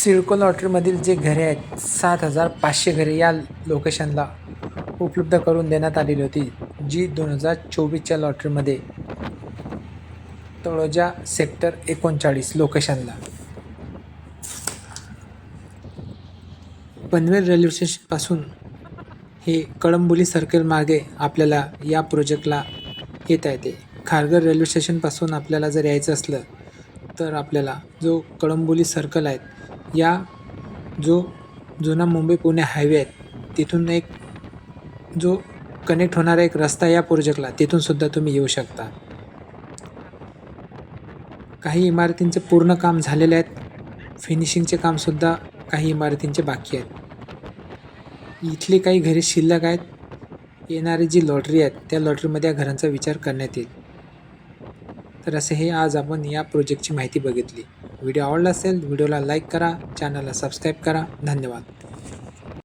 सिडको लॉटरीमधील जे घरे आहेत 7,500 घरे या लोकेशनला उपलब्ध करून देण्यात आलेली होती, जी 2024च्या लॉटरीमध्ये तळोजा सेक्टर 39 लोकेशनला. पनवेल रेल्वे स्टेशनपासून हे कळंबोली सर्कल मार्गे आपल्याला या प्रोजेक्टला येता येते. खारघर रेल्वे स्टेशनपासून आपल्याला जर यायचं असलं तर आपल्याला जो कळंबोली सर्कल आहेत, या जो जुना मुंबई पुणे हायवे आहे तिथून एक जो कनेक्ट होणारा एक रस्ता या प्रोजेक्टला, तिथूनसुद्धा तुम्ही येऊ शकता. काही इमारतींचे पूर्ण काम झालेले आहेत, फिनिशिंगचे कामसुद्धा काही इमारतींचे बाकी आहेत. इथली काही घरे शिल्लक आहेत. येणारी जी लॉटरी आहेत त्या लॉटरीमध्ये या घरांचा विचार करण्यात येईल. तर असे हे आज आपण या प्रोजेक्टची माहिती बघितली. व्हिडिओ आवडला असेल व्हिडिओला लाईक करा, चॅनलला सबस्क्राईब करा. धन्यवाद.